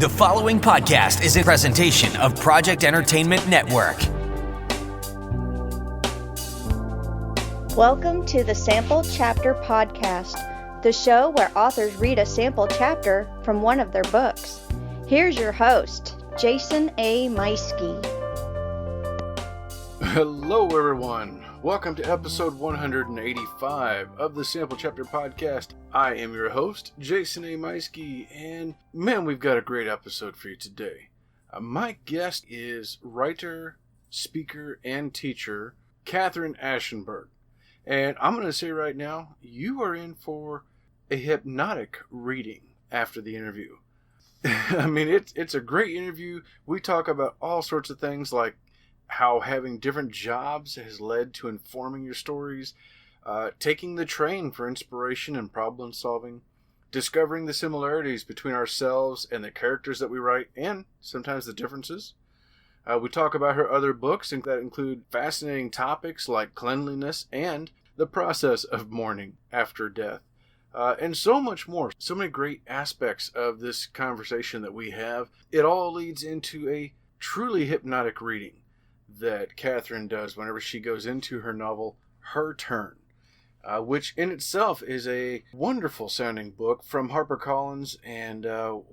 The following podcast is a presentation of Project Entertainment Network. Welcome to the Sample Chapter Podcast, the show where authors read a sample chapter from one of their books. Here's your host, Jason A. Meiske. Hello, everyone. Welcome to episode 185 of the Sample Chapter Podcast. I am your host, Jason A. Meiske, and man, we've got a great episode for you today. My guest is writer, speaker, and teacher, Katherine Ashenburg. And I'm going to say right now, you are in for a hypnotic reading after the interview. I mean, it's a great interview. We talk about all sorts of things like how having different jobs has led to informing your stories, taking the train for inspiration and problem solving, discovering the similarities between ourselves and the characters that we write, and sometimes the differences. We talk about her other books that include fascinating topics like cleanliness and the process of mourning after death, and so much more. So many great aspects of this conversation that we have. It all leads into a truly hypnotic reading that Katherine does whenever she goes into her novel, Her Turn, which in itself is a wonderful sounding book from Harper and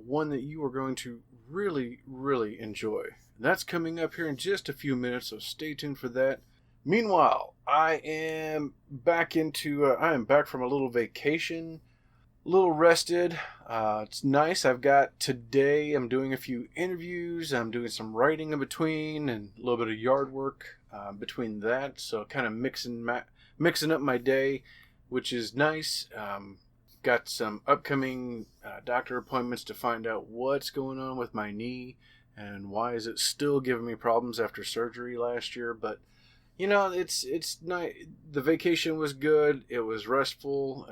one that you are going to really, really enjoy. That's coming up here in just a few minutes, so stay tuned for that. Meanwhile, I am back from a little vacation, a little rested. It's nice. I'm doing a few interviews. I'm doing some writing in between and a little bit of yard work between that. So kind of mixing up my day, which is nice. Got some upcoming doctor appointments to find out what's going on with my knee and why is it still giving me problems after surgery last year. But you know, it's nice. The vacation was good. It was restful,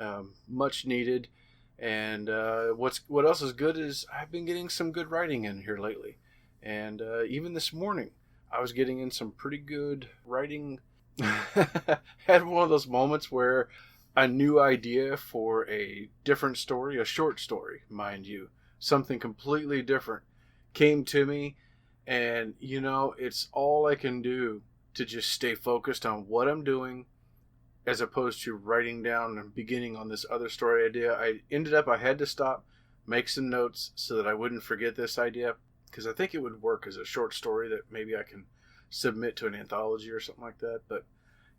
much needed. And what else is good is I've been getting some good writing in here lately. And even this morning, I was getting in some pretty good writing. Had one of those moments where a new idea for a different story, a short story, mind you, something completely different, came to me. And, you know, it's all I can do to just stay focused on what I'm doing, as opposed to writing down and beginning on this other story idea. I had to stop, make some notes so that I wouldn't forget this idea, because I think it would work as a short story that maybe I can submit to an anthology or something like that. But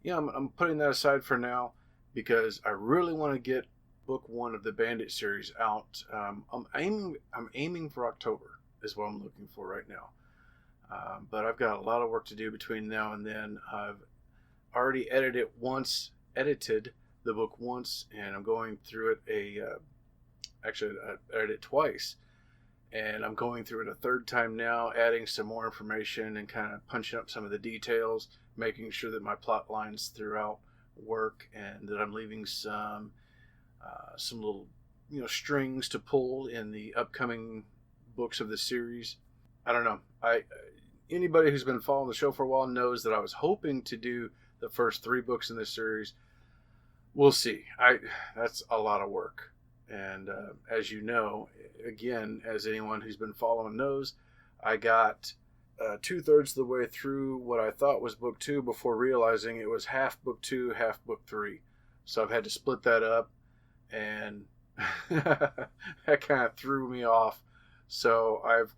yeah, I'm putting that aside for now because I really want to get book one of the Bandit series out. I'm aiming for October is what I'm looking for right now. But I've got a lot of work to do between now and then. I've already edited the book once, and I'm going through it I edited it twice, and I'm going through it a third time now, adding some more information and kind of punching up some of the details, making sure that my plot lines throughout work and that I'm leaving some little strings to pull in the upcoming books of the series. I don't know. Anybody who's been following the show for a while knows that I was hoping to do the first 3 books in this series. We'll see. That's a lot of work. And as you know, again, as anyone who's been following knows, I got 2/3 of the way through what I thought was book 2 before realizing it was half book 2, half book 3. So I've had to split that up, and that kind of threw me off. So I've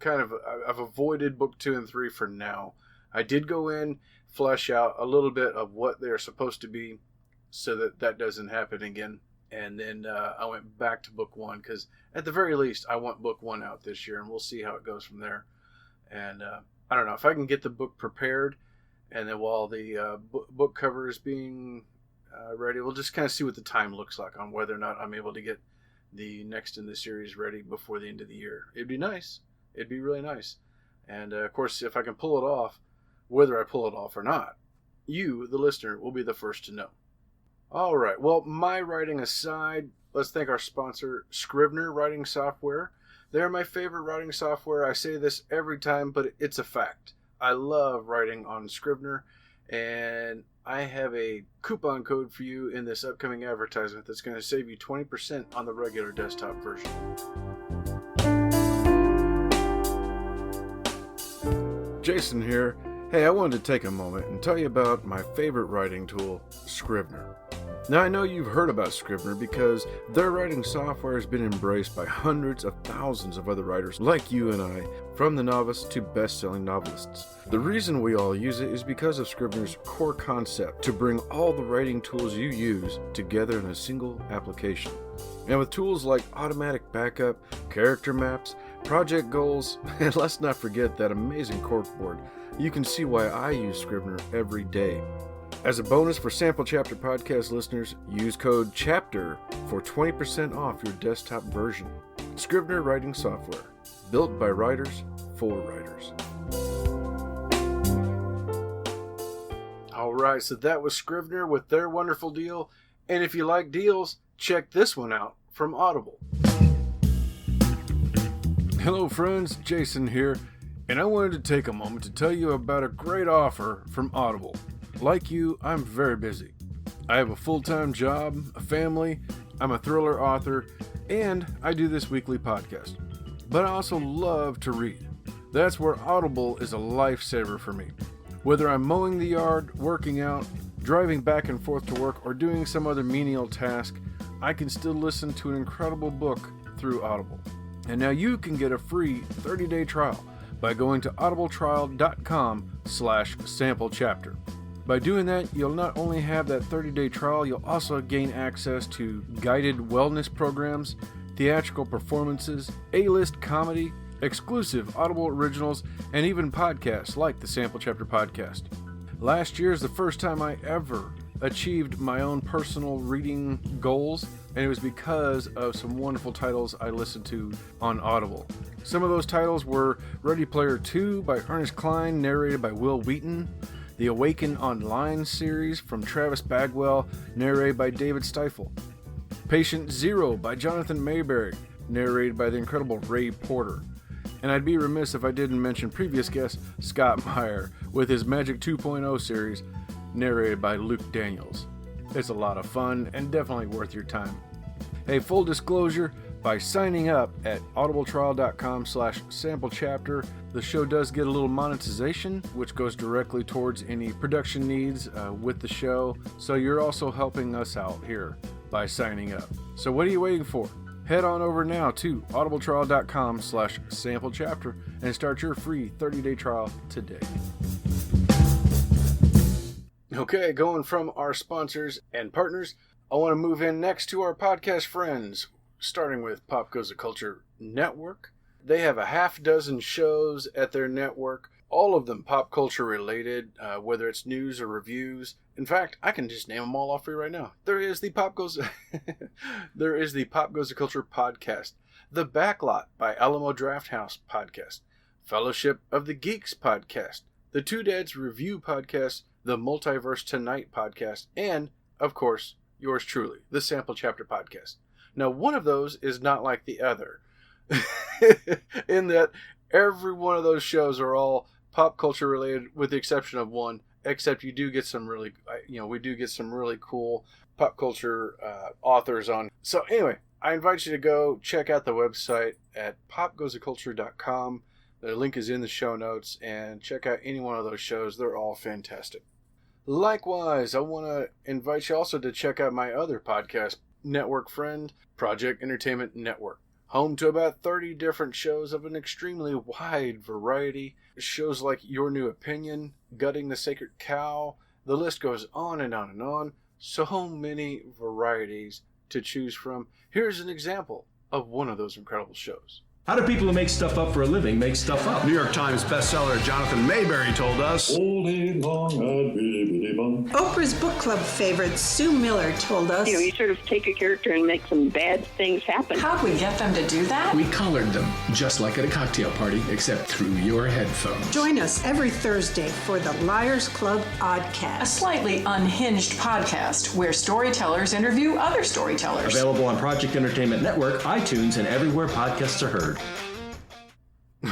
avoided book 2 and 3 for now. I did go in, flesh out a little bit of what they're supposed to be so that doesn't happen again. And then I went back to book 1 because at the very least I want book 1 out this year, and we'll see how it goes from there. And I don't know if I can get the book prepared, and then while the book cover is being ready, we'll just kind of see what the time looks like on whether or not I'm able to get the next in the series ready before the end of the year. It'd be nice. It'd be really nice. And of course, if I can pull it off, whether I pull it off or not, you, the listener, will be the first to know. All right. Well, my writing aside, let's thank our sponsor, Scrivener Writing Software. They're my favorite writing software. I say this every time, but it's a fact. I love writing on Scrivener, and I have a coupon code for you in this upcoming advertisement that's going to save you 20% on the regular desktop version. Jason here. Hey, I wanted to take a moment and tell you about my favorite writing tool, Scrivener. Now, I know you've heard about Scrivener because their writing software has been embraced by hundreds of thousands of other writers like you and I, from the novice to best-selling novelists. The reason we all use it is because of Scrivener's core concept to bring all the writing tools you use together in a single application. And with tools like automatic backup, character maps, project goals, and let's not forget that amazing corkboard, you can see why I use Scrivener every day. As a bonus for Sample Chapter podcast listeners, use code CHAPTER for 20% off your desktop version. Scrivener writing software, built by writers for writers. Alright, so that was Scrivener with their wonderful deal. And if you like deals, check this one out from Audible. Hello friends, Jason here, and I wanted to take a moment to tell you about a great offer from Audible. Like you, I'm very busy. I have a full-time job, a family, I'm a thriller author, and I do this weekly podcast. But I also love to read. That's where Audible is a lifesaver for me. Whether I'm mowing the yard, working out, driving back and forth to work, or doing some other menial task, I can still listen to an incredible book through Audible. And now you can get a free 30-day trial by going to audibletrial.com/samplechapter. By doing that, you'll not only have that 30-day trial, you'll also gain access to guided wellness programs, theatrical performances, A-list comedy, exclusive Audible originals, and even podcasts like the Sample Chapter podcast. Last year is the first time I ever achieved my own personal reading goals, and it was because of some wonderful titles I listened to on Audible. Some of those titles were Ready Player 2 by Ernest Cline, narrated by Will Wheaton, the Awaken Online series from Travis Bagwell, narrated by David Stifel, Patient Zero by Jonathan Mayberry, narrated by the incredible Ray Porter. And I'd be remiss if I didn't mention previous guest Scott Meyer with his Magic 2.0 series, narrated by Luke Daniels. It's a lot of fun and definitely worth your time. Hey, full disclosure, by signing up at audibletrial.com/samplechapter, the show does get a little monetization, which goes directly towards any production needs with the show. So you're also helping us out here by signing up. So what are you waiting for? Head on over now to audibletrial.com/samplechapter and start your free 30-day trial today. Okay, going from our sponsors and partners, I want to move in next to our podcast friends, starting with Pop Goes the Culture Network. They have a half dozen shows at their network, all of them pop culture related, whether it's news or reviews. In fact, I can just name them all off for you right now. There is the Pop Goes the Culture podcast, The Backlot by Alamo Drafthouse podcast, Fellowship of the Geeks podcast, the Two Dads Review podcast, the Multiverse Tonight podcast, and, of course, yours truly, the Sample Chapter podcast. Now, one of those is not like the other, in that every one of those shows are all pop culture related, with the exception of one, except you do get some really, we do get some really cool pop culture authors on. So anyway, I invite you to go check out the website at popgoestheculture.com. The link is in the show notes, and check out any one of those shows. They're all fantastic. Likewise, I want to invite you also to check out my other podcast network friend, Project Entertainment Network. Home to about 30 different shows of an extremely wide variety. Shows like Your New Opinion, Gutting the Sacred Cow, the list goes on and on and on. So many varieties to choose from. Here's an example of one of those incredible shows. How do people who make stuff up for a living make stuff up? New York Times bestseller Jonathan Mayberry told us. Oprah's book club favorite Sue Miller told us. You sort of take a character and make some bad things happen. How'd we get them to do that? We collared them, just like at a cocktail party, except through your headphones. Join us every Thursday for the Liars Club Oddcast. A slightly unhinged podcast where storytellers interview other storytellers. Available on Project Entertainment Network, iTunes, and everywhere podcasts are heard.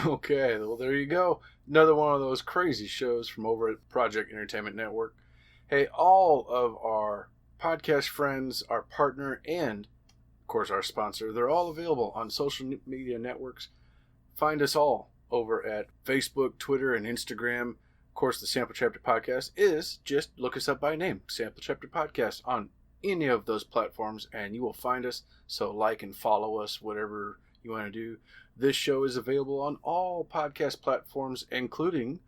Okay, well, there you go. Another one of those crazy shows from over at Project Entertainment Network. Hey, all of our podcast friends, our partner, and, of course, our sponsor, they're all available on social media networks. Find us all over at Facebook, Twitter, and Instagram. Of course, the Sample Chapter Podcast is just look us up by name, Sample Chapter Podcast, on any of those platforms, and you will find us. So like and follow us, whatever you want to do. This show is available on all podcast platforms, including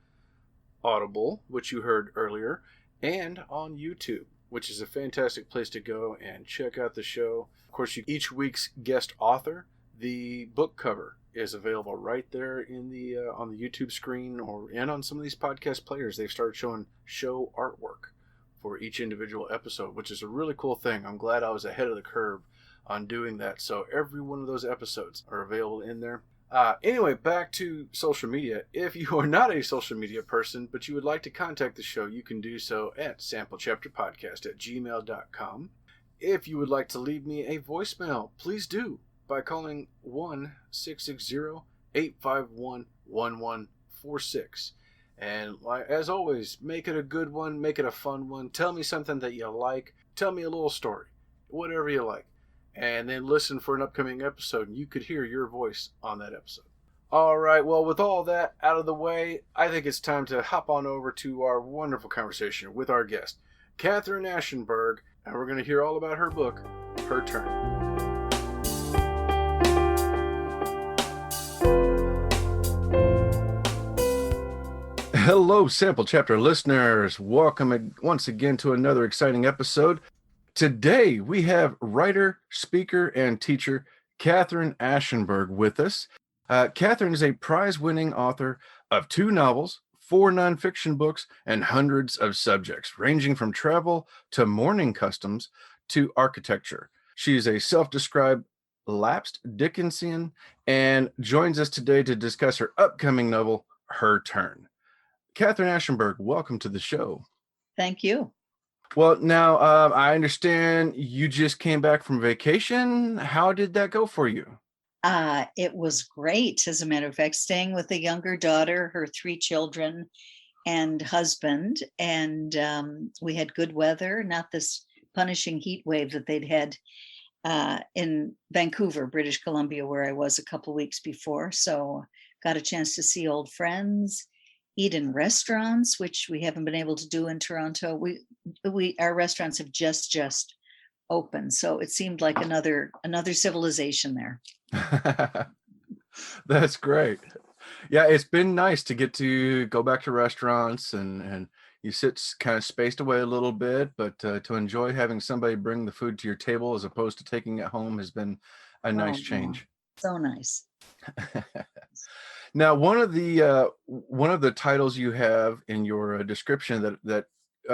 Audible, which you heard earlier, and on YouTube, which is a fantastic place to go and check out the show. Of course, each week's guest author, the book cover, is available right there in the on the YouTube screen and on some of these podcast players. They've started showing show artwork for each individual episode, which is a really cool thing. I'm glad I was ahead of the curve on doing that. So every one of those episodes are available in there. Anyway, back to social media. If you are not a social media person, but you would like to contact the show, you can do so at samplechapterpodcast@gmail.com. If you would like to leave me a voicemail, please do by calling 1-660-851-1146. And as always, make it a good one, make it a fun one. Tell me something that you like. Tell me a little story, whatever you like. And then listen for an upcoming episode, and you could hear your voice on that episode. All right, well, with all that out of the way, I think it's time to hop on over to our wonderful conversation with our guest, Katherine Ashenburg, and we're going to hear all about her book, Her Turn. Hello, Sample Chapter listeners. Welcome once again to another exciting episode. Today, we have writer, speaker, and teacher Katherine Ashenburg with us. Katherine is a prize-winning author of 2 novels, 4 nonfiction books, and hundreds of subjects, ranging from travel to mourning customs to architecture. She is a self-described lapsed Dickensian and joins us today to discuss her upcoming novel, Her Turn. Katherine Ashenburg, welcome to the show. Thank you. Well, now I understand you just came back from vacation. How did that go for you? It was great, as a matter of fact, staying with a younger daughter, her 3 children, and husband. And we had good weather, not this punishing heat wave that they'd had in Vancouver, British Columbia, where I was a couple weeks before. So got a chance to see old friends, eat in restaurants, which we haven't been able to do in Toronto. Our restaurants have just opened, so it seemed like another civilization there. That's great. Yeah, it's been nice to get to go back to restaurants and you sit kind of spaced away a little bit, but to enjoy having somebody bring the food to your table as opposed to taking it home has been a nice change. So nice. Now, one of the titles you have in your description that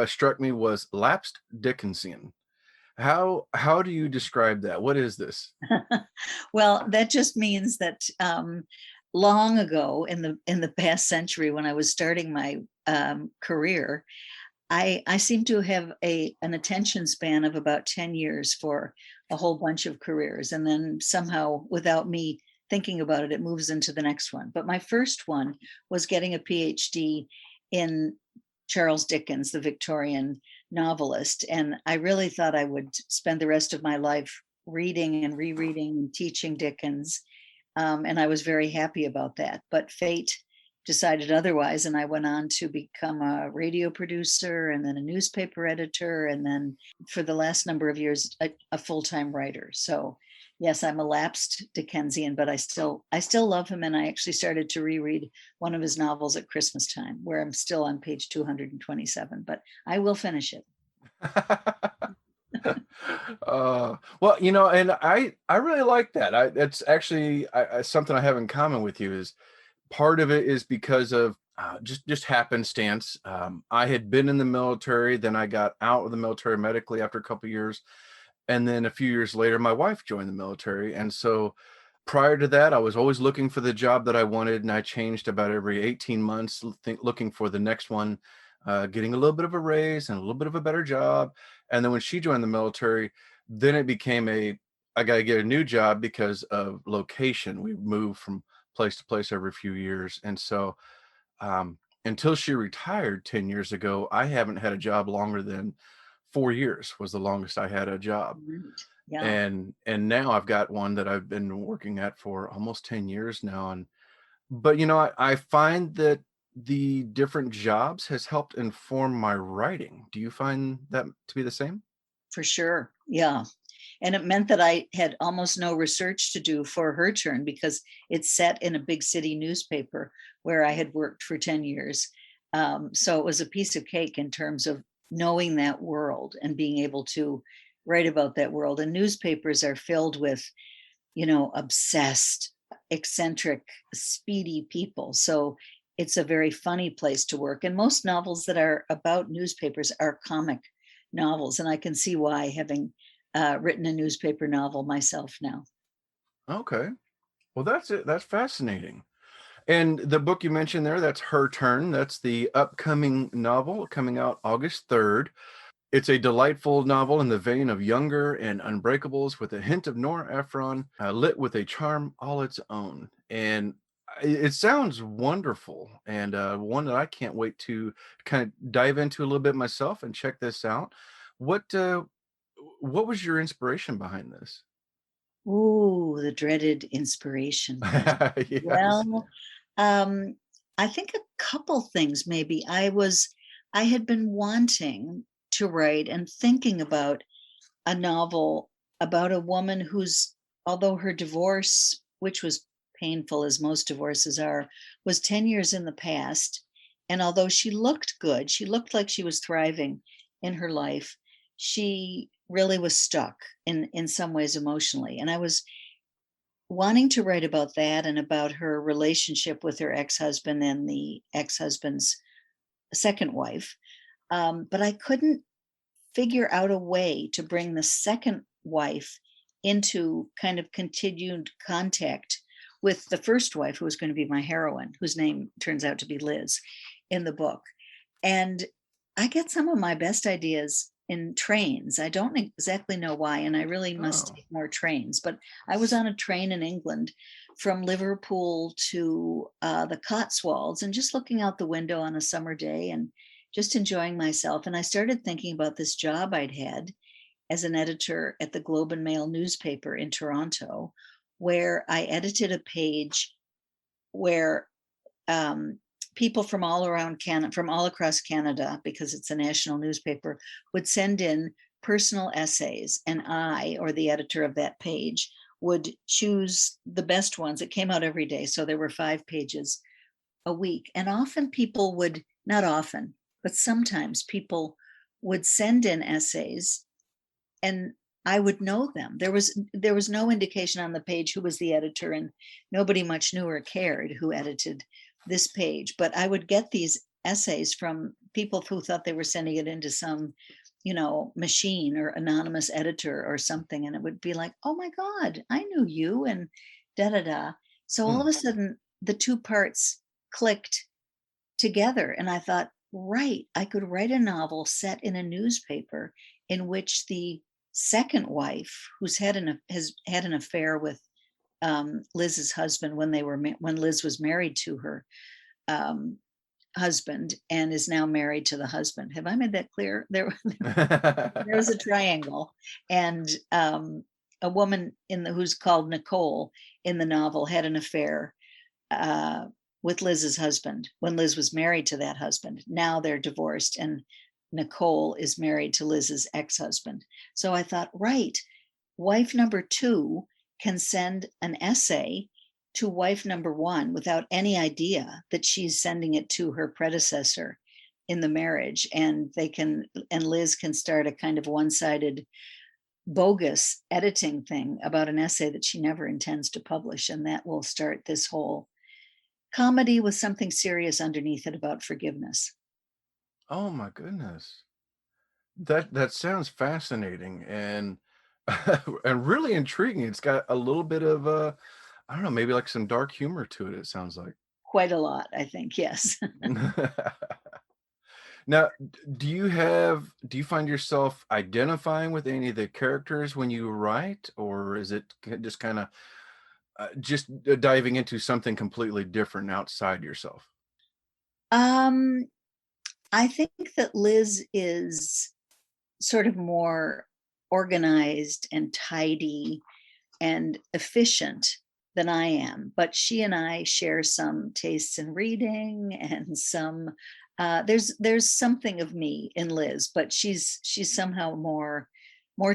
struck me was lapsed Dickensian. How do you describe that? What is this? Well, that just means that long ago in the past century, when I was starting my career, I seem to have an attention span of about 10 years for a whole bunch of careers, and then somehow, without me thinking about it, it moves into the next one. But my first one was getting a PhD in Charles Dickens, the Victorian novelist. And I really thought I would spend the rest of my life reading and rereading and teaching Dickens. And I was very happy about that. But fate decided otherwise. And I went on to become a radio producer and then a newspaper editor. And then for the last number of years, a full-time writer. So yes, I'm a lapsed Dickensian, but I still love him. And I actually started to reread one of his novels at Christmas time, where I'm still on page 227, but I will finish it. Well, and I really like that. It's actually something I have in common with you. Is part of it is because of just happenstance. I had been in the military, then I got out of the military medically after a couple of years. And then a few years later, my wife joined the military. And so prior to that, I was always looking for the job that I wanted. And I changed about every 18 months, looking for the next one, getting a little bit of a raise and a little bit of a better job. And then when she joined the military, then it became I got to get a new job because of location. We moved from place to place every few years. And so until she retired 10 years ago, I haven't had a job longer than 4 years was the longest I had a job. Yeah. And now I've got one that I've been working at for almost 10 years now. And But I find that the different jobs has helped inform my writing. Do you find that to be the same? For sure. Yeah. And it meant that I had almost no research to do for her turn because it's set in a big city newspaper where I had worked for 10 years. So it was a piece of cake in terms of knowing that world and being able to write about that world. And newspapers are filled with, obsessed, eccentric, speedy people. So it's a very funny place to work. And most novels that are about newspapers are comic novels. And I can see why, having written a newspaper novel myself now. Okay. Well, that's it. That's fascinating. And the book you mentioned there, that's Her Turn. That's the upcoming novel coming out August 3rd. It's a delightful novel in the vein of Younger and Unbreakables with a hint of Nora Ephron, lit with a charm all its own. And it sounds wonderful, and one that I can't wait to kind of dive into a little bit myself and check this out. What was your inspiration behind this? Ooh, the dreaded inspiration question. Yes. Well, I think a couple things maybe. I had been wanting to write and thinking about a novel about a woman who's, although her divorce, which was painful as most divorces are, was 10 years in the past. And although she looked good, she looked like she was thriving in her life, she really was stuck in some ways emotionally. And I was wanting to write about that and about her relationship with her ex-husband and the ex-husband's second wife. But I couldn't figure out a way to bring the second wife into kind of continued contact with the first wife, who was going to be my heroine, whose name turns out to be Liz in the book. And I get some of my best ideas in trains. I don't exactly know why, and I really must take more trains. But I was on a train in England from Liverpool to the Cotswolds and just looking out the window on a summer day and just enjoying myself. And I started thinking about this job I'd had as an editor at the Globe and Mail newspaper in Toronto, where I edited a page where people from all around Canada, from all across Canada, because it's a national newspaper, would send in personal essays, and I, or the editor of that page, would choose the best ones. It came out every day, so there were 5 pages a week. And often people would, not often, but sometimes people would send in essays and I would know them. There was no indication on the page who was the editor, and nobody much knew or cared who edited this page. But I would get these essays from people who thought they were sending it into some, machine or anonymous editor or something. And it would be like, oh my God, I knew you, and da da da. So all of a sudden, the 2 parts clicked together, and I thought, right, I could write a novel set in a newspaper in which the second wife, who's has had an affair with Liz's husband when Liz was married to her husband, and is now married to the husband. Have I made that clear? There was a triangle, and a woman who's called Nicole in the novel had an affair with Liz's husband when Liz was married to that husband. Now they're divorced, and Nicole is married to Liz's ex-husband. So I thought, right, wife number 2 can send an essay to wife number 1 without any idea that she's sending it to her predecessor in the marriage. And Liz can start a kind of one-sided bogus editing thing about an essay that she never intends to publish. And that will start this whole comedy with something serious underneath it about forgiveness. Oh my goodness. That sounds fascinating and and really intriguing. It's got a little bit of I don't know, maybe like some dark humor to it, it sounds like. Quite a lot, I think, yes. Now, do you find yourself identifying with any of the characters when you write, or is it just kind of diving into something completely different outside yourself? I think that Liz is sort of more organized and tidy and efficient than I am, but she and I share some tastes in reading and some. There's something of me in Liz, but she's somehow more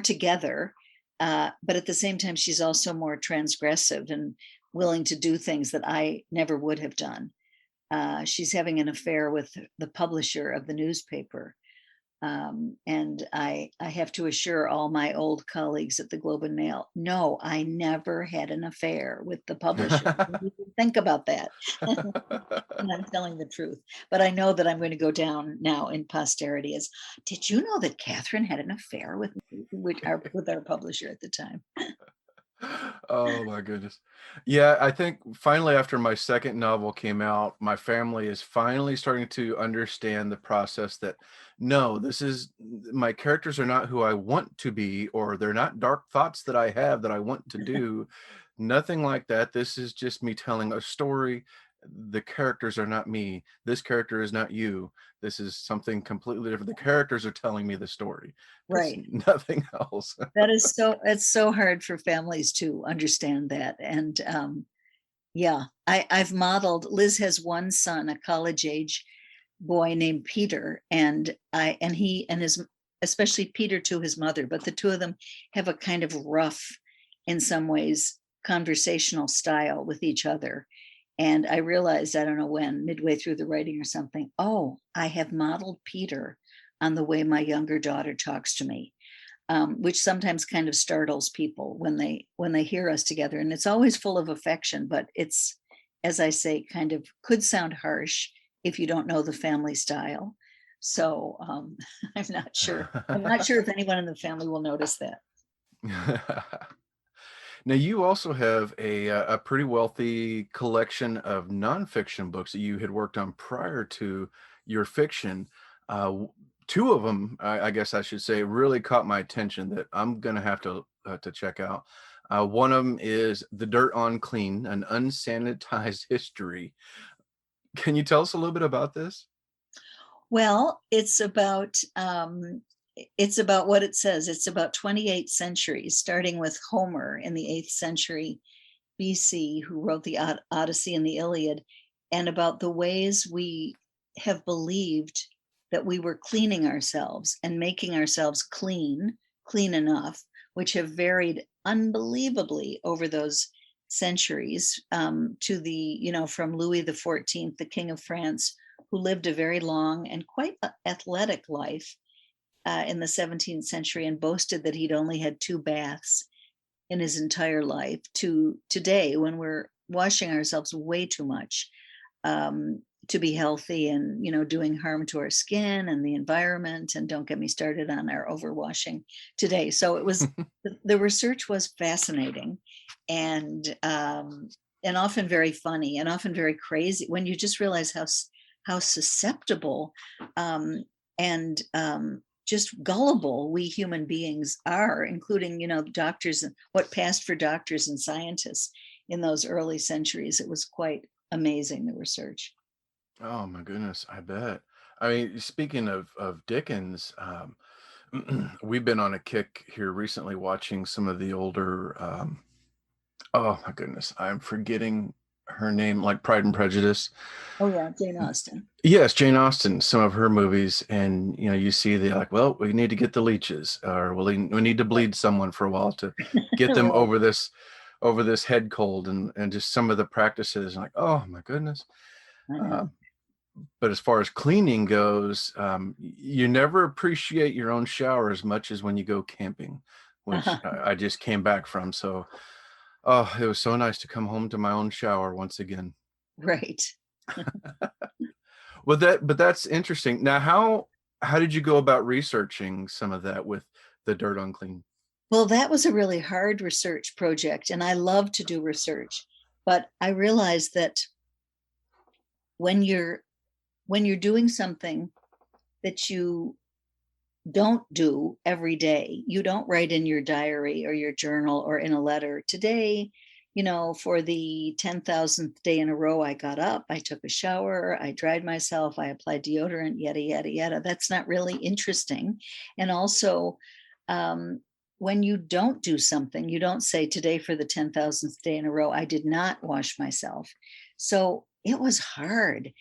together. But at the same time, she's also more transgressive and willing to do things that I never would have done. She's having an affair with the publisher of the newspaper. And I have to assure all my old colleagues at the Globe and Mail, no, I never had an affair with the publisher. Think about that. And I'm telling the truth. But I know that I'm going to go down now in posterity as, did you know that Katherine had an affair with our publisher at the time? Oh my goodness. Yeah, I think finally after my second novel came out, my family is finally starting to understand the process that no, my characters are not who I want to be, or they're not dark thoughts that I have that I want to do. Nothing like that. This is just me telling a story. The characters are not me. This character is not you. This is something completely different. The characters are telling me the story. Right. It's nothing else. It's so hard for families to understand that. And yeah, I've modeled, Liz has one son, a college age boy named Peter, and he and his, especially Peter to his mother, but the two of them have a kind of rough, in some ways, conversational style with each other. And I realized, I don't know when, midway through the writing or something, oh, I have modeled Peter on the way my younger daughter talks to me, which sometimes kind of startles people when they hear us together. And it's always full of affection, but it's, as I say, kind of could sound harsh if you don't know the family style. So I'm not sure. I'm not sure if anyone in the family will notice that. Now, you also have a pretty wealthy collection of nonfiction books that you had worked on prior to your fiction. Two of them, I guess I should say, really caught my attention that I'm going to have to check out. One of them is The Dirt on Clean, an unsanitized history. Can you tell us a little bit about this? Well, it's about what it says. It's about 28 centuries, starting with Homer in the 8th century BC, who wrote the Odyssey and the Iliad, and about the ways we have believed that we were cleaning ourselves and making ourselves clean enough, which have varied unbelievably over those centuries, to the, from Louis XIV, the King of France, who lived a very long and quite athletic life in the 17th century and boasted that he'd only had 2 baths in his entire life, to today when we're washing ourselves way too much to be healthy and, doing harm to our skin and the environment. And don't get me started on our overwashing today. So it was, the research was fascinating and often very funny and often very crazy when you just realize how susceptible and just gullible we human beings are, including, doctors and what passed for doctors and scientists in those early centuries. It was quite amazing, the research. Oh my goodness, I bet. I mean, speaking of Dickens, we've been on a kick here recently watching some of the older, oh my goodness, I'm forgetting her name, like Pride and Prejudice. Oh yeah, Jane Austen. Yes, Jane Austen, some of her movies, and you see they're like, well, we need to get the leeches, or we need to bleed someone for a while to get them over this head cold, and just some of the practices, like, oh my goodness. But as far as cleaning goes, you never appreciate your own shower as much as when you go camping, which I just came back from. So, oh, it was so nice to come home to my own shower once again. Right. Well, but that's interesting. Now, how did you go about researching some of that with The Dirt on Clean? Well, that was a really hard research project, and I love to do research, but I realized that when you're doing something that you don't do every day, you don't write in your diary or your journal or in a letter, today, for the 10,000th day in a row, I got up, I took a shower, I dried myself, I applied deodorant, yada, yada, yada. That's not really interesting. And also, when you don't do something, you don't say, today for the 10,000th day in a row, I did not wash myself. So it was hard.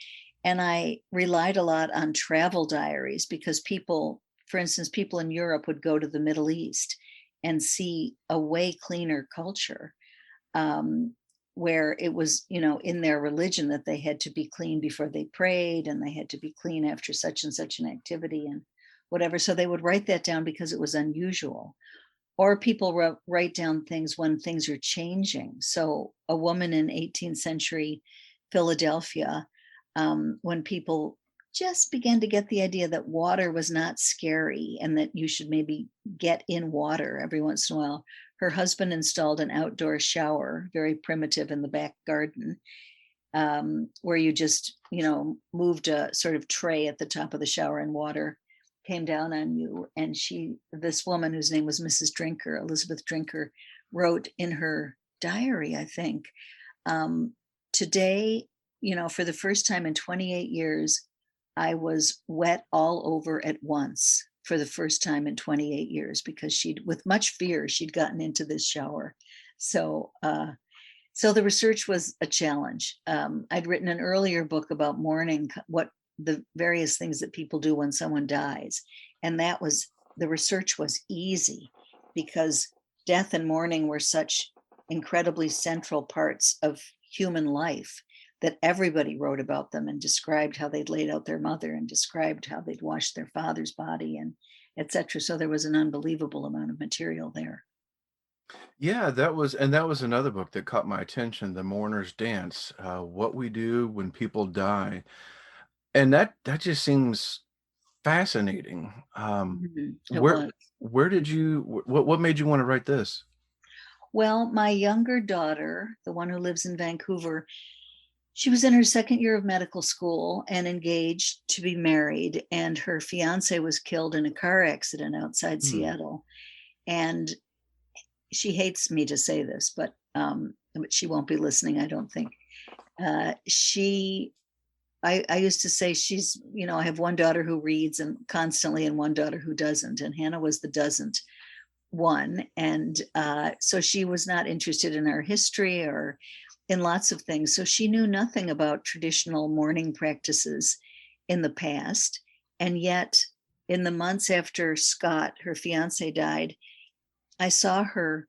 And I relied a lot on travel diaries because people, for instance, people in Europe would go to the Middle East and see a way cleaner culture, where it was, in their religion that they had to be clean before they prayed, and they had to be clean after such and such an activity and whatever. So they would write that down because it was unusual. Or people write down things when things are changing. So a woman in 18th century Philadelphia, when people just began to get the idea that water was not scary and that you should maybe get in water every once in a while, her husband installed an outdoor shower, very primitive, in the back garden, where you just, moved a sort of tray at the top of the shower and water came down on you. And this woman, whose name was Mrs. Drinker, Elizabeth Drinker, wrote in her diary, I think, today, for the first time in 28 years, I was wet all over at once for the first time in 28 years, because with much fear, she'd gotten into this shower. So the research was a challenge. I'd written an earlier book about mourning, what the various things that people do when someone dies. And the research was easy because death and mourning were such incredibly central parts of human life that everybody wrote about them and described how they'd laid out their mother and described how they'd washed their father's body and etc. So there was an unbelievable amount of material there. Yeah, that was another book that caught my attention, The Mourners Dance, What We Do When People Die. And that just seems fascinating. Where did you, what made you want to write this? Well, my younger daughter, the one who lives in Vancouver, she was in her second year of medical school and engaged to be married, and her fiance was killed in a car accident outside Seattle. And she hates me to say this, but she won't be listening, I don't think. I used to say she's, I have one daughter who reads and constantly and one daughter who doesn't. And Hannah was the doesn't one. And so she was not interested in our history or in lots of things. So she knew nothing about traditional mourning practices in the past. And yet in the months after Scott, her fiance, died, I saw her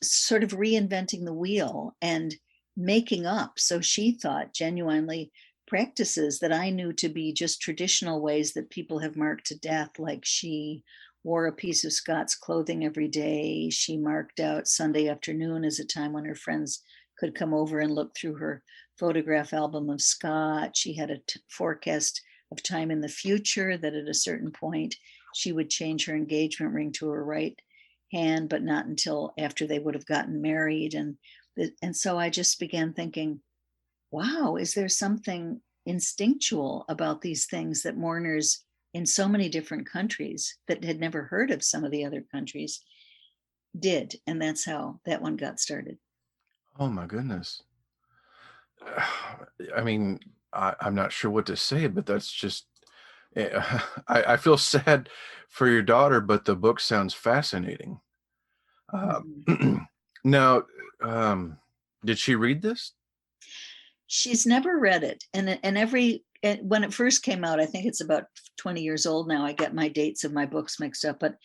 sort of reinventing the wheel and making up, so she thought, genuinely, practices that I knew to be just traditional ways that people have marked to death. Like she wore a piece of Scott's clothing every day. She marked out Sunday afternoon as a time when her friends could come over and look through her photograph album of Scott. She had a forecast of time in the future that at a certain point she would change her engagement ring to her right hand, but not until after they would have gotten married. And so I just began thinking, wow, is there something instinctual about these things that mourners in so many different countries that had never heard of some of the other countries did? And that's how that one got started. Oh my goodness. I mean, I'm not sure what to say, but that's just, I feel sad for your daughter, but the book sounds fascinating. Now, did she read this? She's never read it. And when it first came out, I think it's about 20 years old now. I get my dates of my books mixed up. But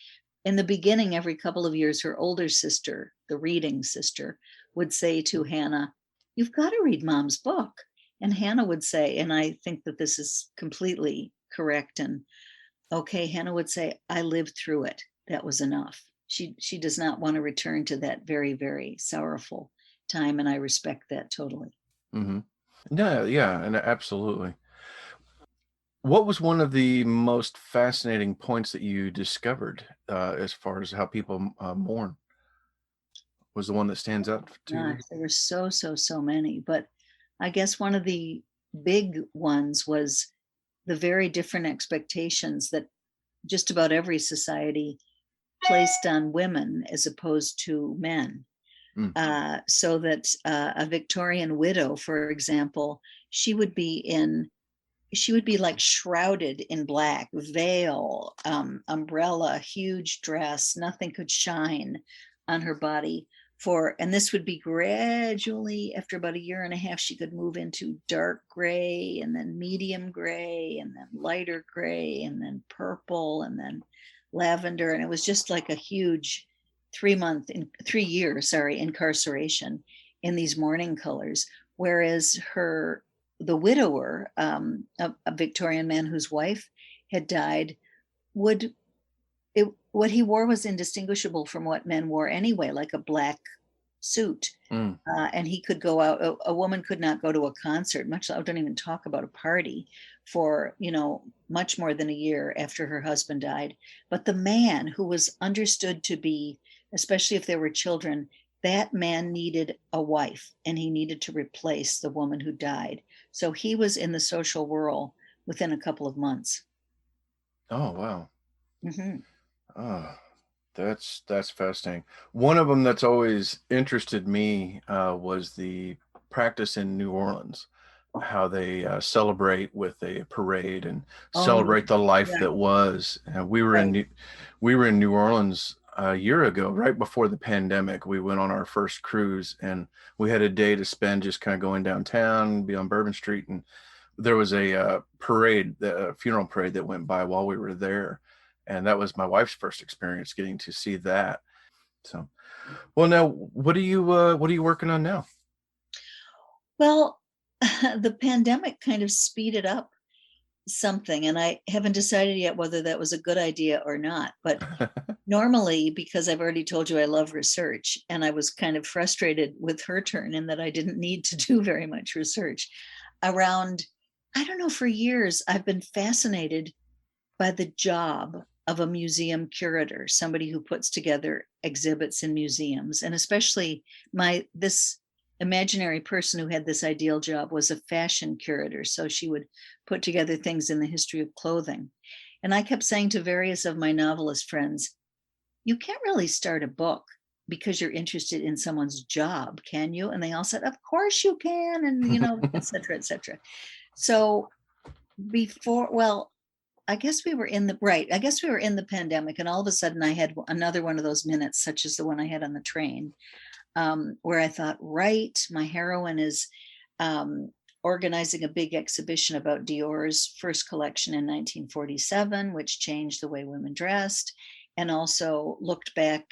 in the beginning, every couple of years, her older sister, the reading sister, would say to Hannah, "You've got to read Mom's book." And Hannah would say, and I think that this is completely correct and okay, Hannah would say, "I lived through it. That was enough." She does not want to return to that very, very sorrowful time. And I respect that totally. Mm-hmm. Yeah, and absolutely. What was one of the most fascinating points that you discovered as far as how people mourn? Was the one that stands out to you? There were so many, but I guess one of the big ones was the very different expectations that just about every society placed on women as opposed to men. So that a Victorian widow, for example, she would be in she would be like shrouded in black, veil, umbrella, huge dress, nothing could shine on her body and this would be gradually, after about a year and a half, she could move into dark gray and then medium gray and then lighter gray and then purple and then lavender. And it was just like a huge 3 year, incarceration in these mourning colors. Whereas the widower, a Victorian man whose wife had died, what he wore was indistinguishable from what men wore anyway, like a black suit. And he could go out. A woman could not go to a concert, I don't even talk about a party, for, much more than a year after her husband died. But the man who was understood to be, especially if there were children, that man needed a wife, and he needed to replace the woman who died. So he was in the social whirl within a couple of months. Oh, wow. Mm-hmm. Oh, that's fascinating. One of them that's always interested me was the practice in New Orleans, how they celebrate with a parade and celebrate the life that was. And we were in New Orleans a year ago, right before the pandemic. We went on our first cruise, and we had a day to spend just kind of going downtown, be on Bourbon Street, and there was a parade, a funeral parade that went by while we were there. And that was my wife's first experience getting to see that. So, well, now, what are you working on now? Well, the pandemic kind of speeded up something, and I haven't decided yet whether that was a good idea or not. But normally, because I've already told you I love research, and I was kind of frustrated with her turn in that I didn't need to do very much research around, I don't know, for years, I've been fascinated by the job of a museum curator, somebody who puts together exhibits in museums. And especially this imaginary person who had this ideal job was a fashion curator. So she would put together things in the history of clothing. And I kept saying to various of my novelist friends, you can't really start a book because you're interested in someone's job, can you? And they all said, of course you can, and, et cetera, et cetera. So I guess we were in the pandemic, and all of a sudden I had another one of those minutes, such as the one I had on the train, where I thought, my heroine is organizing a big exhibition about Dior's first collection in 1947, which changed the way women dressed, and also looked back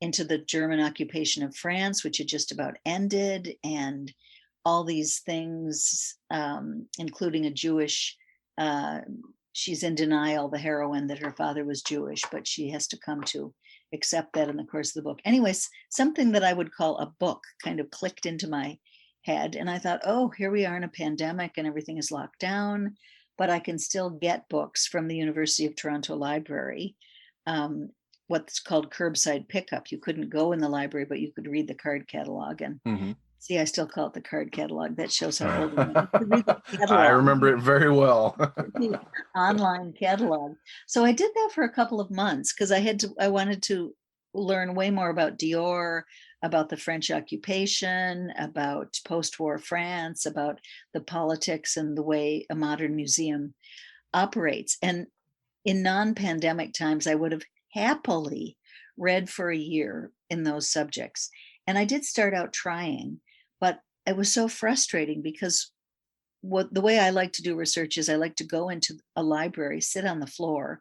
into the German occupation of France, which had just about ended, and all these things, including a Jewish, she's in denial, the heroine, that her father was Jewish, but she has to come to accept that in the course of the book. Anyways, something that I would call a book kind of clicked into my head. And I thought, here we are in a pandemic and everything is locked down, but I can still get books from the University of Toronto Library, what's called curbside pickup. You couldn't go in the library, but you could read the card catalog. And see, I still call it the card catalog. That shows how old I am. I remember it very well. Online catalog. So I did that for a couple of months because I wanted to learn way more about Dior, about the French occupation, about post-war France, about the politics and the way a modern museum operates. And in non-pandemic times, I would have happily read for a year in those subjects. And I did start out trying, but it was so frustrating because the way I like to do research is I like to go into a library, sit on the floor,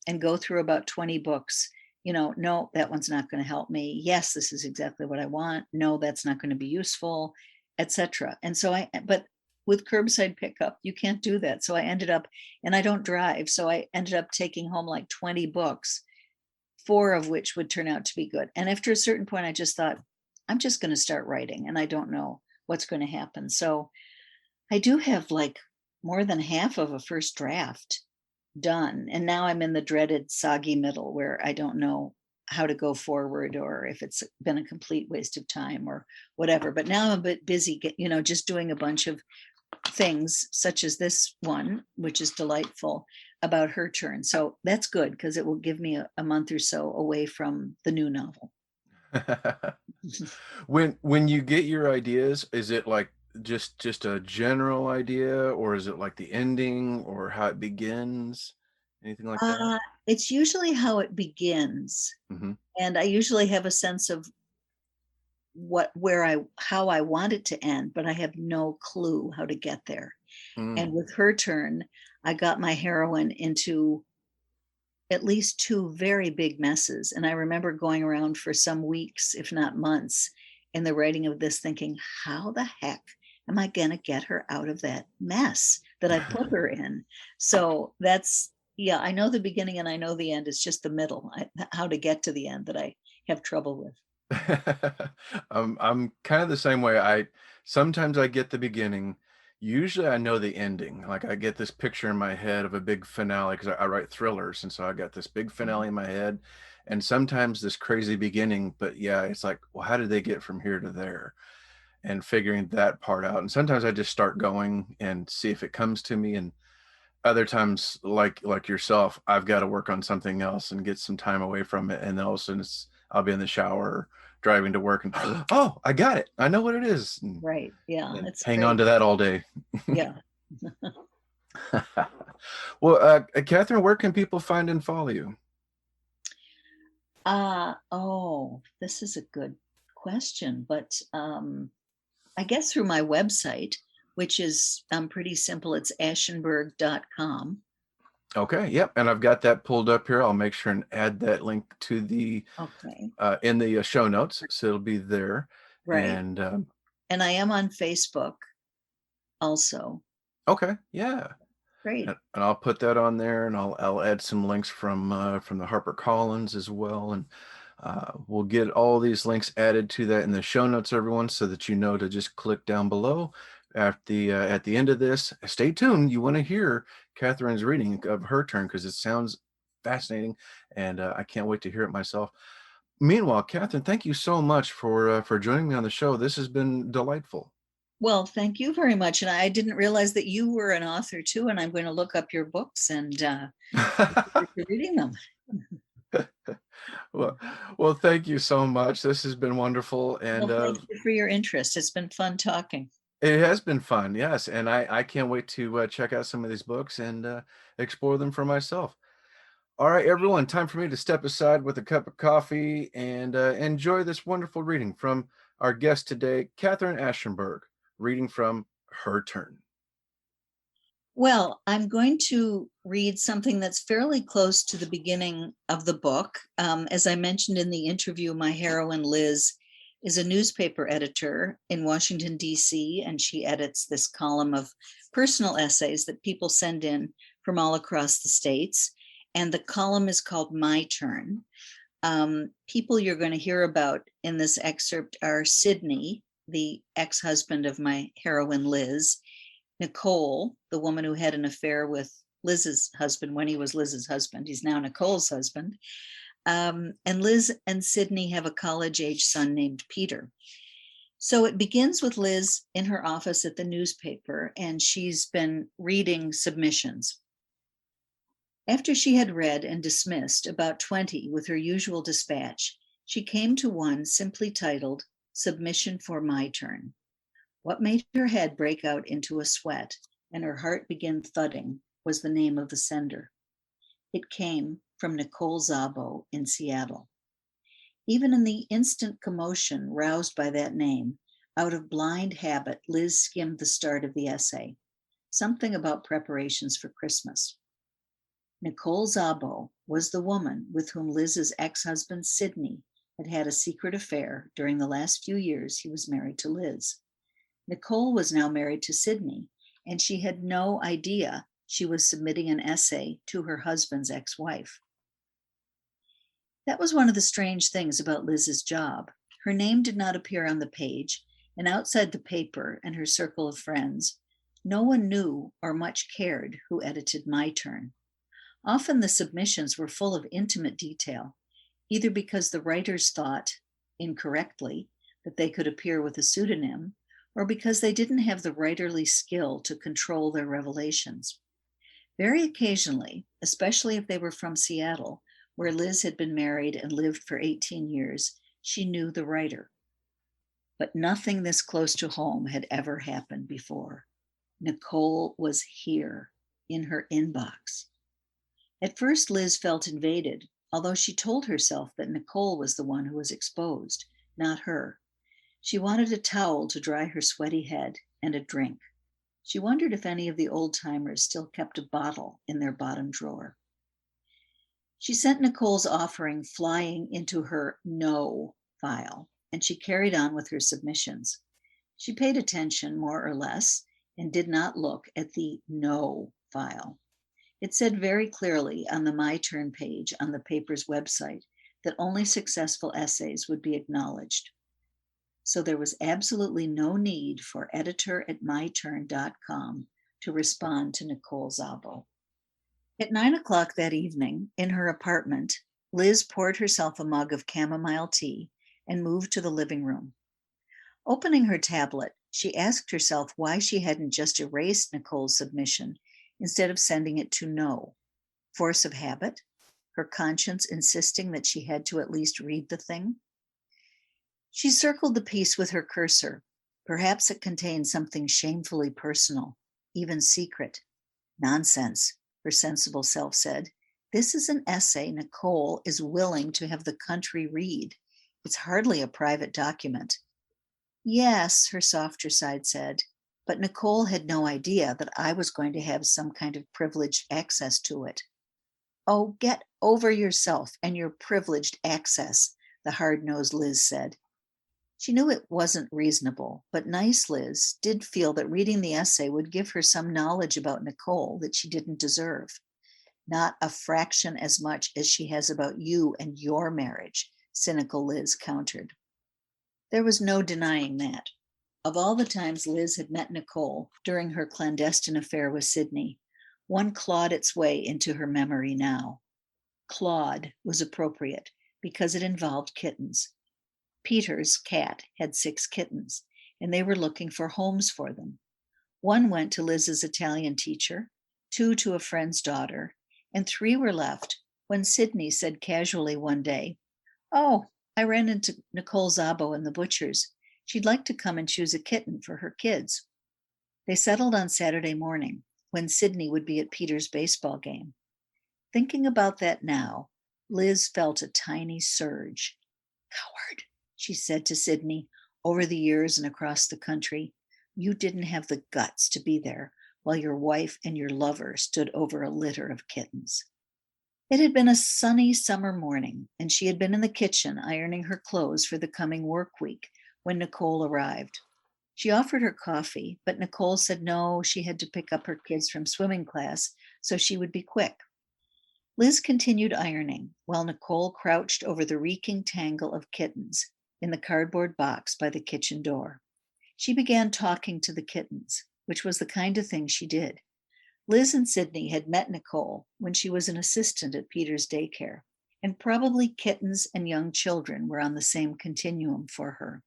and go through about 20 books. No, that one's not going to help me. Yes, this is exactly what I want. No, that's not going to be useful, etc. And so but with curbside pickup, you can't do that. So I ended up, and I don't drive, so I ended up taking home like 20 books, 4 of which would turn out to be good. And after a certain point, I just thought, I'm just going to start writing, and I don't know what's going to happen. So I do have like more than half of a first draft done. And now I'm in the dreaded soggy middle where I don't know how to go forward, or if it's been a complete waste of time or whatever. But now I'm a bit busy, just doing a bunch of things such as this one, which is delightful, about her turn. So that's good because it will give me a month or so away from the new novel. When you get your ideas, is it like just a general idea, or is it like the ending or how it begins? Anything like that? It's usually how it begins. Mm-hmm. And I usually have a sense of how I want it to end, but I have no clue how to get there. And with Her Turn, I got my heroine into at least two very big messes. And I remember going around for some weeks, if not months, in the writing of this thinking, how the heck am I going to get her out of that mess that I put her in? So yeah, I know the beginning and I know the end. It's just the middle, how to get to the end, that I have trouble with. I'm kind of the same way. Sometimes I get the beginning. Usually I know the ending. Like I get this picture in my head of a big finale because I write thrillers, and so I got this big finale in my head, and sometimes this crazy beginning. But yeah, it's like, well, how did they get from here to there? And figuring that part out. And sometimes I just start going and see if it comes to me, and other times, like yourself, I've got to work on something else and get some time away from it, and then all of a sudden I'll be in the shower driving to work and oh, I got it, I know what it is. Right. Yeah, it's hang on to that all day. Yeah. Well, Katherine, where can people find and follow you? This is a good question, but I guess through my website, which is pretty simple. It's ashenburg.com. Okay. Yep. And I've got that pulled up here. I'll make sure and add that link to the in the show notes, so it'll be there. Right. And I am on Facebook also. Okay. Yeah. Great. And I'll put that on there, and I'll add some links from the Harper Collins as well, and we'll get all these links added to that in the show notes, everyone, so that you know to just click down below. At the end of this, stay tuned. You want to hear Katherine's reading of Her Turn because it sounds fascinating, and I can't wait to hear it myself. Meanwhile, Katherine, thank you so much for joining me on the show. This has been delightful. Well, thank you very much. And I didn't realize that you were an author too, and I'm going to look up your books and reading them. Well, thank you so much. This has been wonderful, and thank you for your interest. It's been fun talking. It has been fun, yes, and I can't wait to check out some of these books and explore them for myself. All right, everyone, time for me to step aside with a cup of coffee and enjoy this wonderful reading from our guest today, Katherine Ashenburg, reading from Her Turn. Well, I'm going to read something that's fairly close to the beginning of the book. As I mentioned in the interview, my heroine, Liz, is a newspaper editor in Washington, D.C., and she edits this column of personal essays that people send in from all across the states. And the column is called My Turn. People you're going to hear about in this excerpt are Sidney, the ex-husband of my heroine, Liz, Nicole, the woman who had an affair with Liz's husband when he was Liz's husband. He's now Nicole's husband. And Liz and Sidney have a college-age son named Peter. So it begins with Liz in her office at the newspaper, and she's been reading submissions. After she had read and dismissed about 20 with her usual dispatch, she came to one simply titled, Submission for My Turn. What made her head break out into a sweat and her heart begin thudding was the name of the sender. It came from Nicole Szabo in Seattle. Even in the instant commotion roused by that name, out of blind habit, Liz skimmed the start of the essay, something about preparations for Christmas. Nicole Szabo was the woman with whom Liz's ex-husband Sidney had had a secret affair during the last few years he was married to Liz. Nicole was now married to Sidney, and she had no idea she was submitting an essay to her husband's ex-wife. That was one of the strange things about Liz's job. Her name did not appear on the page, and outside the paper and her circle of friends, no one knew or much cared who edited My Turn. Often the submissions were full of intimate detail, either because the writers thought, incorrectly, that they could appear with a pseudonym, or because they didn't have the writerly skill to control their revelations. Very occasionally, especially if they were from Seattle, where Liz had been married and lived for 18 years, she knew the writer. But nothing this close to home had ever happened before. Nicole was here in her inbox. At first, Liz felt invaded, although she told herself that Nicole was the one who was exposed, not her. She wanted a towel to dry her sweaty head and a drink. She wondered if any of the old-timers still kept a bottle in their bottom drawer. She sent Nicole's offering flying into her no file, and she carried on with her submissions. She paid attention, more or less, and did not look at the no file. It said very clearly on the My Turn page on the paper's website that only successful essays would be acknowledged. So there was absolutely no need for editor@myturn.com to respond to Nicole Szabo. At 9:00 that evening, in her apartment, Liz poured herself a mug of chamomile tea and moved to the living room. Opening her tablet, she asked herself why she hadn't just erased Nicole's submission instead of sending it to no. Force of habit? Her conscience insisting that she had to at least read the thing? She circled the piece with her cursor. Perhaps it contained something shamefully personal, even secret. Nonsense, her sensible self said. This is an essay Nicole is willing to have the country read. It's hardly a private document. Yes, her softer side said, but Nicole had no idea that I was going to have some kind of privileged access to it. Oh, get over yourself and your privileged access, the hard-nosed Liz said. She knew it wasn't reasonable, but nice Liz did feel that reading the essay would give her some knowledge about Nicole that she didn't deserve. Not a fraction as much as she has about you and your marriage, cynical Liz countered. There was no denying that. Of all the times Liz had met Nicole during her clandestine affair with Sidney, one clawed its way into her memory now. Clawed was appropriate because it involved kittens. Peter's cat had 6 kittens, and they were looking for homes for them. One went to Liz's Italian teacher, 2 to a friend's daughter, and 3 were left when Sidney said casually one day, "Oh, I ran into Nicole Szabo in the butcher's. She'd like to come and choose a kitten for her kids." They settled on Saturday morning, when Sidney would be at Peter's baseball game. Thinking about that now, Liz felt a tiny surge. "Coward," she said to Sidney, over the years and across the country, "you didn't have the guts to be there while your wife and your lover stood over a litter of kittens." It had been a sunny summer morning, and she had been in the kitchen ironing her clothes for the coming work week when Nicole arrived. She offered her coffee, but Nicole said no, she had to pick up her kids from swimming class, so she would be quick. Liz continued ironing while Nicole crouched over the reeking tangle of kittens in the cardboard box by the kitchen door. She began talking to the kittens, which was the kind of thing she did. Liz and Sidney had met Nicole when she was an assistant at Peter's daycare, and probably kittens and young children were on the same continuum for her.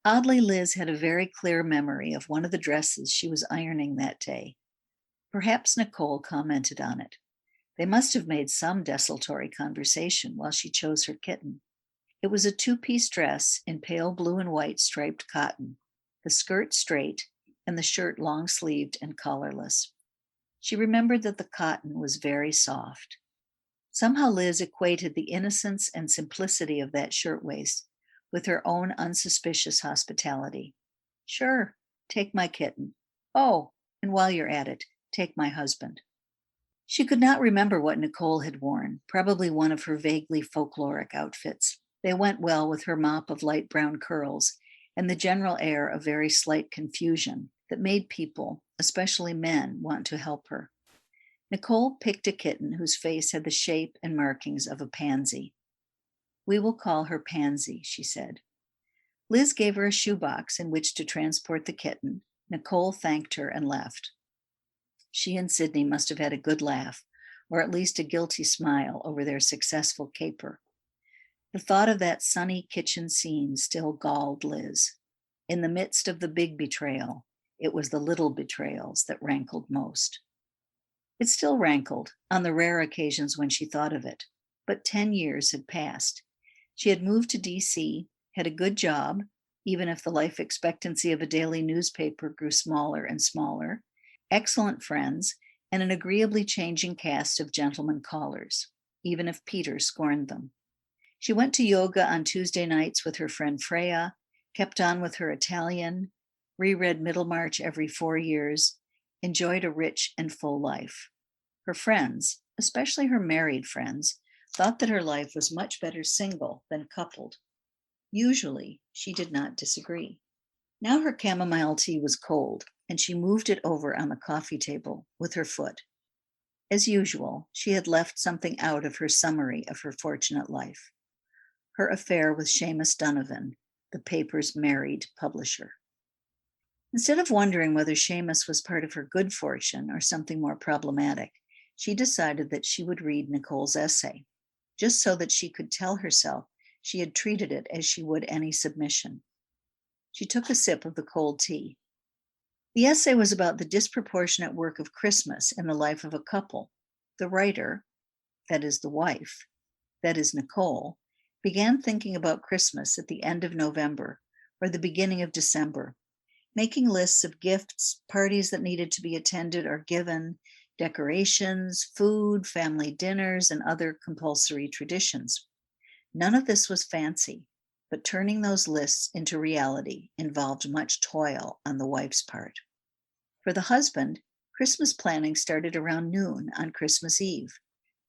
Oddly, Liz had a very clear memory of one of the dresses she was ironing that day. Perhaps Nicole commented on it. They must have made some desultory conversation while she chose her kitten. It was a 2-piece dress in pale blue and white striped cotton, the skirt straight and the shirt long-sleeved and collarless. She remembered that the cotton was very soft. Somehow Liz equated the innocence and simplicity of that shirtwaist with her own unsuspicious hospitality. "Sure, take my kitten. Oh, and while you're at it, take my husband." She could not remember what Nicole had worn, probably one of her vaguely folkloric outfits. They went well with her mop of light brown curls and the general air of very slight confusion that made people, especially men, want to help her. Nicole picked a kitten whose face had the shape and markings of a pansy. "We will call her Pansy," she said. Liz gave her a shoebox in which to transport the kitten. Nicole thanked her and left. She and Sidney must have had a good laugh, or at least a guilty smile over their successful caper. The thought of that sunny kitchen scene still galled Liz. In the midst of the big betrayal, it was the little betrayals that rankled most. It still rankled on the rare occasions when she thought of it, but 10 years had passed. She had moved to D.C., had a good job, even if the life expectancy of a daily newspaper grew smaller and smaller, excellent friends, and an agreeably changing cast of gentlemen callers, even if Peter scorned them. She went to yoga on Tuesday nights with her friend Freya, kept on with her Italian, reread Middlemarch every 4 years, enjoyed a rich and full life. Her friends, especially her married friends, thought that her life was much better single than coupled. Usually, she did not disagree. Now her chamomile tea was cold, and she moved it over on the coffee table with her foot. As usual, she had left something out of her summary of her fortunate life. Her affair with Seamus Donovan, the paper's married publisher. Instead of wondering whether Seamus was part of her good fortune or something more problematic, she decided that she would read Nicole's essay, just so that she could tell herself she had treated it as she would any submission. She took a sip of the cold tea. The essay was about the disproportionate work of Christmas in the life of a couple. The writer, that is the wife, that is Nicole, began thinking about Christmas at the end of November or the beginning of December, making lists of gifts, parties that needed to be attended or given, decorations, food, family dinners, and other compulsory traditions. None of this was fancy, but turning those lists into reality involved much toil on the wife's part. For the husband, Christmas planning started around noon on Christmas Eve.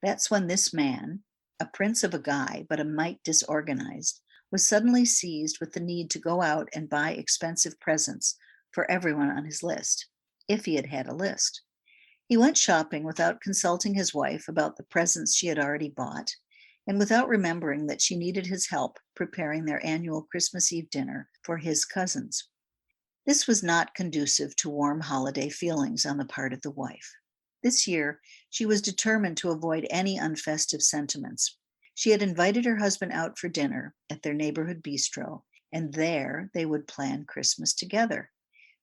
That's when this man, a prince of a guy, but a mite disorganized, was suddenly seized with the need to go out and buy expensive presents for everyone on his list, if he had had a list. He went shopping without consulting his wife about the presents she had already bought, and without remembering that she needed his help preparing their annual Christmas Eve dinner for his cousins. This was not conducive to warm holiday feelings on the part of the wife. This year, she was determined to avoid any unfestive sentiments. She had invited her husband out for dinner at their neighborhood bistro, and there they would plan Christmas together.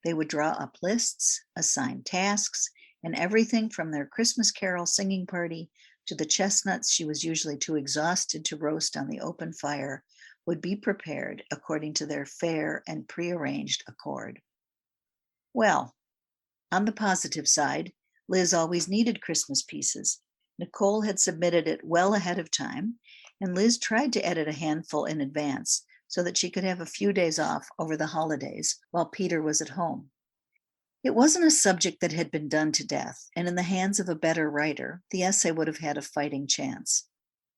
They would draw up lists, assign tasks, and everything from their Christmas carol singing party to the chestnuts she was usually too exhausted to roast on the open fire would be prepared according to their fair and prearranged accord. Well, on the positive side, Liz always needed Christmas pieces. Nicole had submitted it well ahead of time, and Liz tried to edit a handful in advance so that she could have a few days off over the holidays while Peter was at home. It wasn't a subject that had been done to death, and in the hands of a better writer, the essay would have had a fighting chance.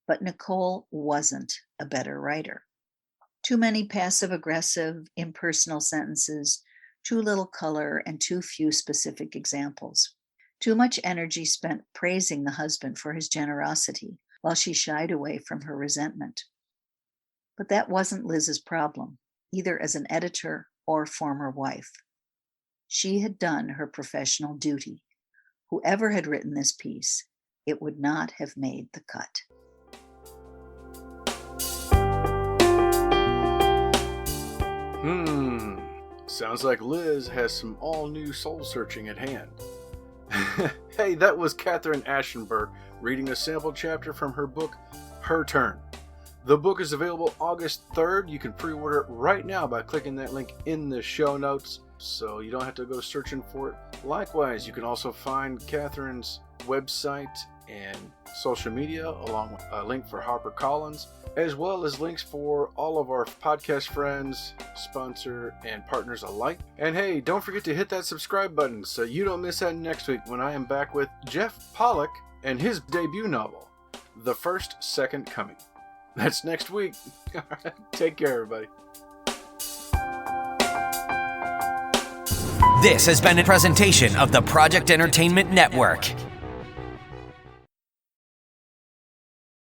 But Nicole wasn't a better writer. Too many passive-aggressive, impersonal sentences, too little color, and too few specific examples. Too much energy spent praising the husband for his generosity, while she shied away from her resentment. But that wasn't Liz's problem, either as an editor or former wife. She had done her professional duty. Whoever had written this piece, it would not have made the cut. Sounds like Liz has some all-new soul-searching at hand. Hey, that was Katherine Ashenburg reading a sample chapter from her book, Her Turn. The book is available August 3rd. You can pre-order it right now by clicking that link in the show notes, so you don't have to go searching for it. Likewise, you can also find Katherine's website and social media, along with a link for HarperCollins, as well as links for all of our podcast friends, sponsor, and partners alike. And hey, don't forget to hit that subscribe button so you don't miss out next week when I am back with Jeff Pollock and his debut novel, The First Second Coming. That's next week. All right, take care, everybody. This has been a presentation of the Project Entertainment Network.